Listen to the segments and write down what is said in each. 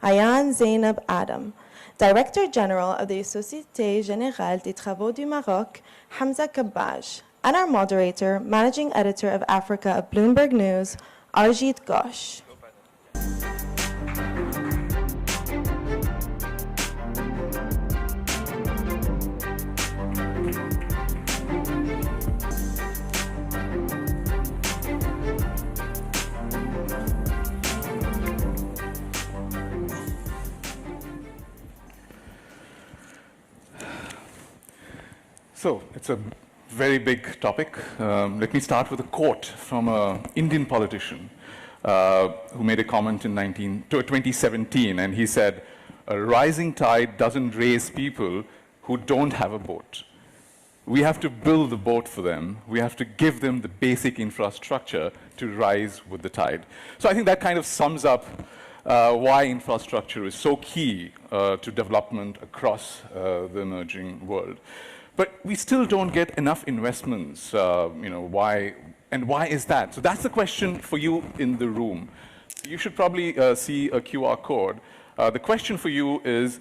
Ayaan Zainab Adam. Director General of the Société Générale des Travaux du Maroc, Hamza Kabbaj. And our moderator, Managing Editor of Africa of Bloomberg News, Arjit Ghosh. So it's a very big topic. Let me start with a quote from an Indian politician who made a comment in 2017, and he said, "A rising tide doesn't raise people who don't have a boat. We have to build the boat for them. We have to give them the basic infrastructure to rise with the tide." So I think that kind of sums up why infrastructure is so key to development across the emerging world. But we still don't get enough investments. Why is that? So that's the question for you in the room. You should probably see a QR code. The question for you is,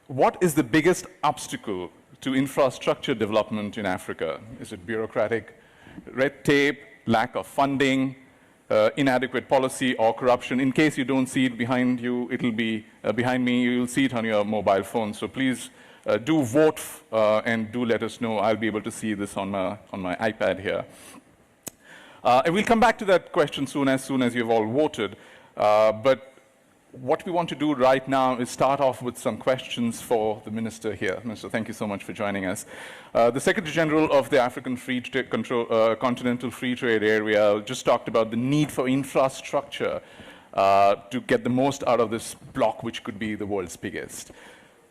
what is the biggest obstacle to infrastructure development in Africa? Is it bureaucratic red tape, lack of funding, inadequate policy, or corruption? In case you don't see it behind you, it'll be behind me. You'll see it on your mobile phone. So please do vote and do let us know. I'll be able to see this on my iPad here. And we'll come back to that question soon as you've all voted. But what we want to do right now is start off with some questions for the Minister here. Minister, thank you so much for joining us. The Secretary General of the African Continental Free Trade Area just talked about the need for infrastructure to get the most out of this block, which could be the world's biggest.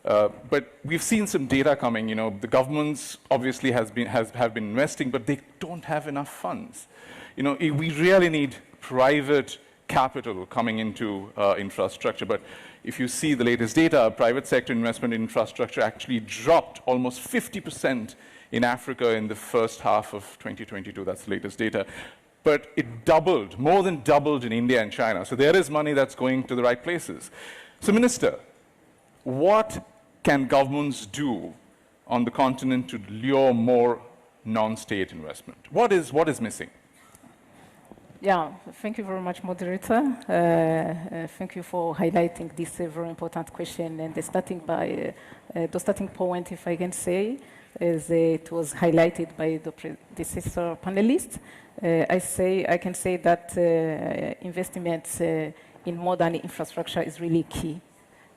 But we've seen some data coming. The governments obviously have been investing, but they don't have enough funds. We really need private capital coming into infrastructure. But if you see the latest data, private sector investment in infrastructure actually dropped almost 50% in Africa in the first half of 2022. That's the latest data. But it doubled, more than doubled in India and China. So there is money that's going to the right places. So, Minister, what can governments do on the continent to lure more non-state investment? What is missing? Yeah, thank you very much, moderator. Thank you for highlighting this very important question. And the starting point, if I can say, is it was highlighted by the predecessor panelist. I can say that investments in modern infrastructure is really key.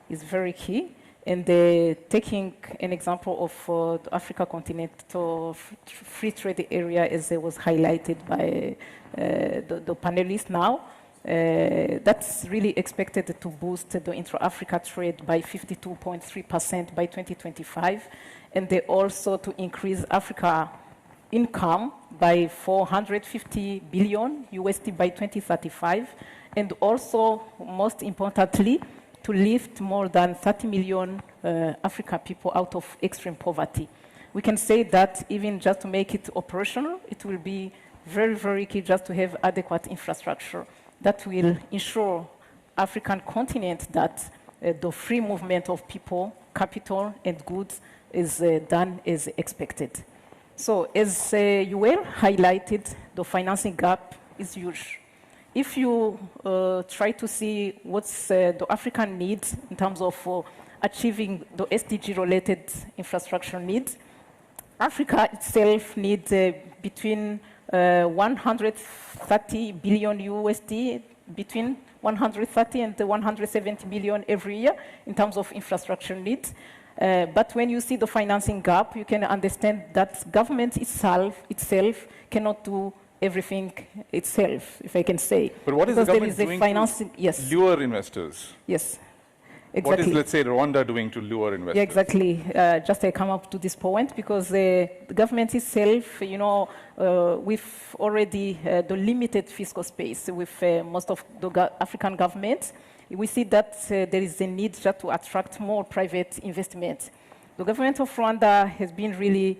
It's very key. And taking an example of the Africa Continental Free Trade Area, as it was highlighted by the panelists now, that's really expected to boost the intra-Africa trade by 52.3% by 2025, and they also to increase Africa income by $450 billion USD by 2035, and also, most importantly, to lift more than 30 million African people out of extreme poverty. We can say that even just to make it operational, it will be very, very key just to have adequate infrastructure that will ensure African continent that the free movement of people, capital, and goods is done as expected. So as you well highlighted, the financing gap is huge. If you try to see what's the African needs in terms of achieving the SDG-related infrastructure needs, Africa itself needs between 130 billion USD, between 130 and 170 billion every year in terms of infrastructure needs. But when you see the financing gap, you can understand that government itself cannot do everything itself, if I can say. But what is because the government doing to lure investors? Yes, exactly. What is, let's say, Rwanda doing to lure investors? Yeah, exactly. Just I come up to this point because the government itself, with already the limited fiscal space with most of the African governments, we see that there is a need just to attract more private investment. The government of Rwanda has been really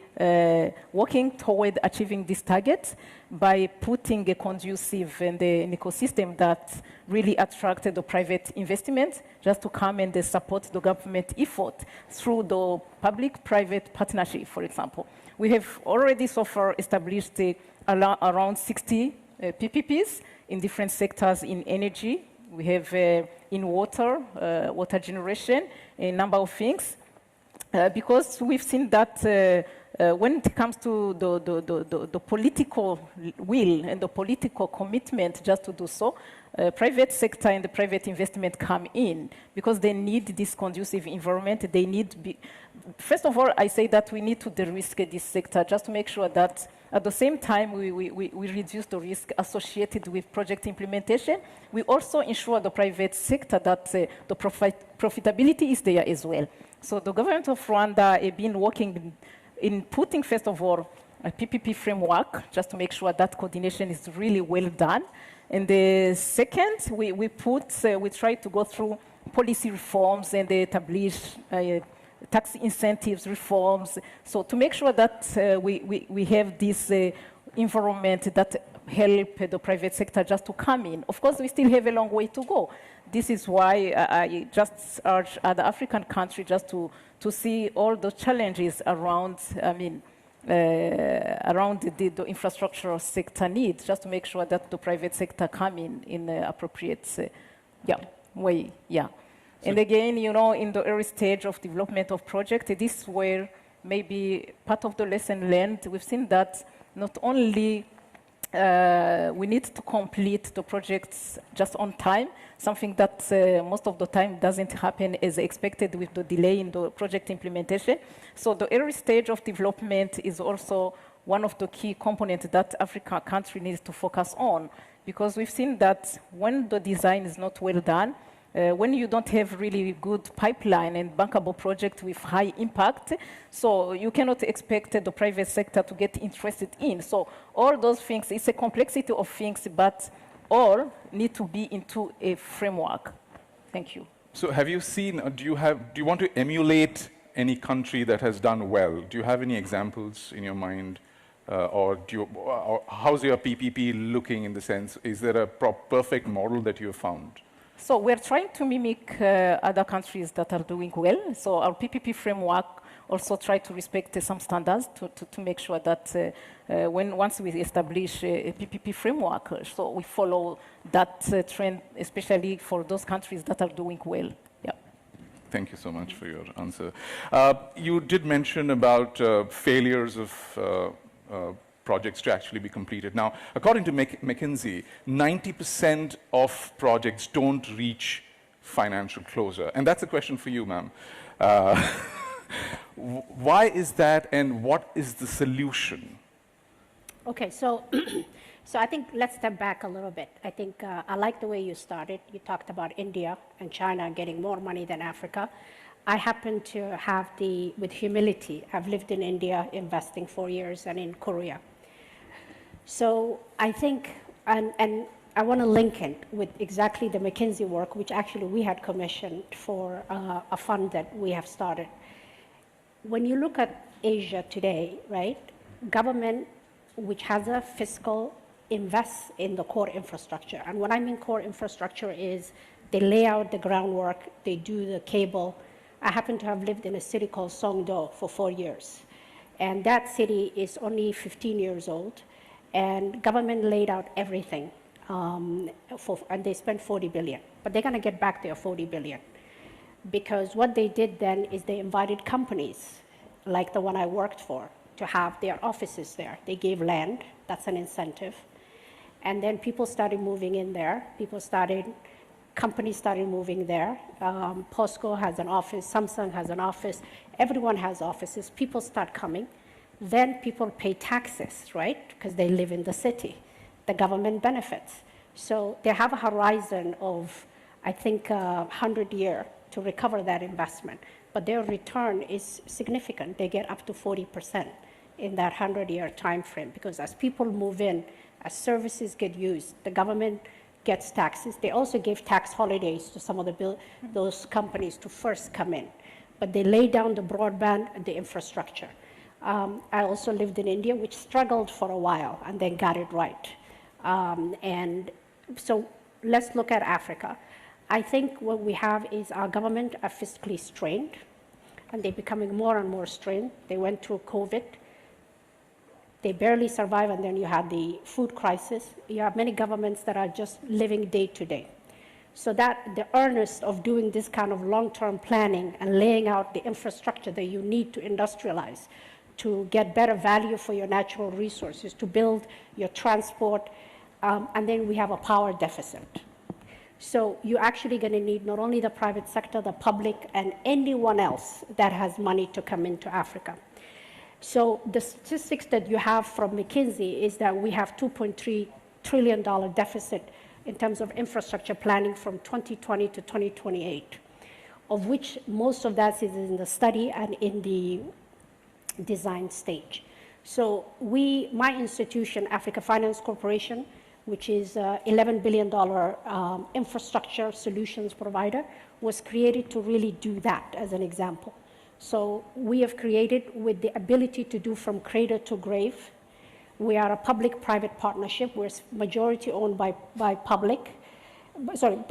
working toward achieving this target by putting a conducive and an ecosystem that really attracted the private investment just to come and support the government effort through the public-private partnership, for example. We have already so far established around 60 PPPs in different sectors in energy. We have in water, water generation, a number of things. Because we've seen that when it comes to the political will and the political commitment just to do so, private sector and the private investment come in because they need this conducive environment. They need, first of all, I say that we need to de-risk this sector just to make sure that at the same time we reduce the risk associated with project implementation. We also ensure the private sector that the profitability is there as well. So the government of Rwanda has been working in putting, first of all, a PPP framework, just to make sure that coordination is really well done. And the second, we try to go through policy reforms and establish tax incentives reforms. So to make sure that we have this environment that help the private sector just to come in. Of course, we still have a long way to go. This is why I just urge other African countries just to see all the challenges around, around the infrastructural sector needs, just to make sure that the private sector come in the appropriate way. Yeah. So and again, in the early stage of development of project, this is where maybe part of the lesson learned. We've seen that not only we need to complete the projects just on time, something that most of the time doesn't happen as expected with the delay in the project implementation. So the early stage of development is also one of the key components that African country needs to focus on, because we've seen that when the design is not well done, when you don't have really good pipeline and bankable project with high impact, so you cannot expect the private sector to get interested in. So all those things, it's a complexity of things, but all need to be into a framework. Thank you. So have you seen, do you want to emulate any country that has done well? Do you have any examples in your mind? Or how's your PPP looking in the sense? Is there a perfect model that you have found? So we're trying to mimic other countries that are doing well. So our PPP framework also try to respect some standards to make sure that once we establish a PPP framework, so we follow that trend, especially for those countries that are doing well. Yeah. Thank you so much for your answer. You did mention about failures of projects to actually be completed. Now, according to McKinsey, 90% of projects don't reach financial closure. And that's a question for you, ma'am. Why is that, and what is the solution? Okay, so I think let's step back a little bit. I think I like the way you started. You talked about India and China getting more money than Africa. I happen to have with humility, I've lived in India investing 4 years and in Korea. So I think, and I want to link it with exactly the McKinsey work, which actually we had commissioned for a fund that we have started. When you look at Asia today, right, government, which has a fiscal, invests in the core infrastructure. And what I mean core infrastructure is they lay out the groundwork, they do the cable. I happen to have lived in a city called Songdo for 4 years. And that city is only 15 years old. And government laid out everything, and they spent 40 billion. But they're going to get back their 40 billion. Because what they did then is they invited companies, like the one I worked for, to have their offices there. They gave land, that's an incentive. And then people started moving in there. Companies started moving there. POSCO has an office, Samsung has an office, everyone has offices. People start coming. Then people pay taxes, right? Because they live in the city. The government benefits. So they have a horizon of, I think, 100 years to recover that investment. But their return is significant. They get up to 40% in that 100-year time frame. Because as people move in, as services get used, the government gets taxes. They also gave tax holidays to some of those companies to first come in. but they lay down the broadband and the infrastructure. I also lived in India, which struggled for a while and then got it right. And so let's look at Africa. I think what we have is our government are fiscally strained, and they're becoming more and more strained. They went through COVID. They barely survived, and then you had the food crisis. You have many governments that are just living day to day. So that the earnest of doing this kind of long-term planning and laying out the infrastructure that you need to industrialize, to get better value for your natural resources, to build your transport, and then we have a power deficit. So you're actually going to need not only the private sector, the public, and anyone else that has money to come into Africa. So the statistics that you have from McKinsey is that we have $2.3 trillion deficit in terms of infrastructure planning from 2020 to 2028, of which most of that is in the study and in the design stage. So my institution, Africa Finance Corporation, which is an $11 billion infrastructure solutions provider, was created to really do that as an example. So we have created with the ability to do from cradle to grave. We are a public-private partnership. We're majority owned by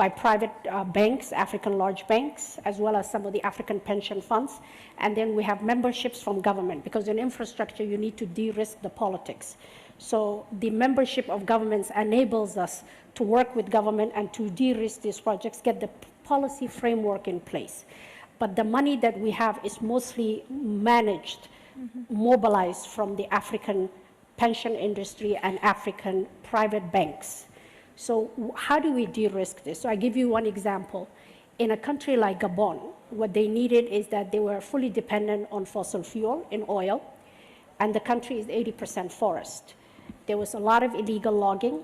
private banks, African large banks, as well as some of the African pension funds. And then we have memberships from government, because in infrastructure, you need to de-risk the politics. So the membership of governments enables us to work with government and to de-risk these projects, get the policy framework in place. But the money that we have is mostly managed, mobilized from the African pension industry and African private banks. So how do we de-risk this? So I give you one example. In a country like Gabon, what they needed is that they were fully dependent on fossil fuel in oil, and the country is 80% forest. There was a lot of illegal logging,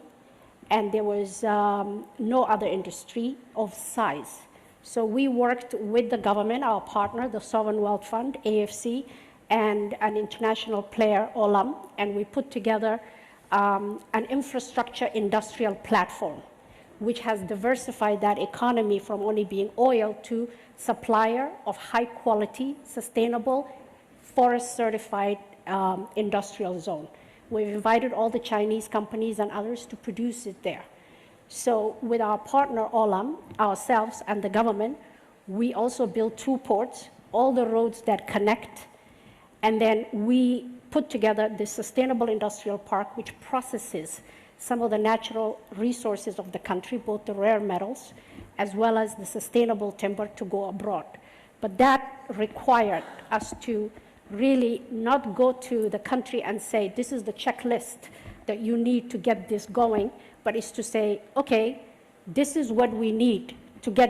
and there was no other industry of size. So we worked with the government, our partner, the Sovereign Wealth Fund, AFC, and an international player, Olam, and we put together an infrastructure industrial platform, which has diversified that economy from only being oil to supplier of high quality, sustainable, forest certified industrial zone. We've invited all the Chinese companies and others to produce it there. So with our partner Olam, ourselves, and the government, we also built 2 ports, all the roads that connect, and then we put together the Sustainable Industrial Park, which processes some of the natural resources of the country, both the rare metals, as well as the sustainable timber to go abroad. But that required us to really not go to the country and say, this is the checklist that you need to get this going, but is to say, okay, this is what we need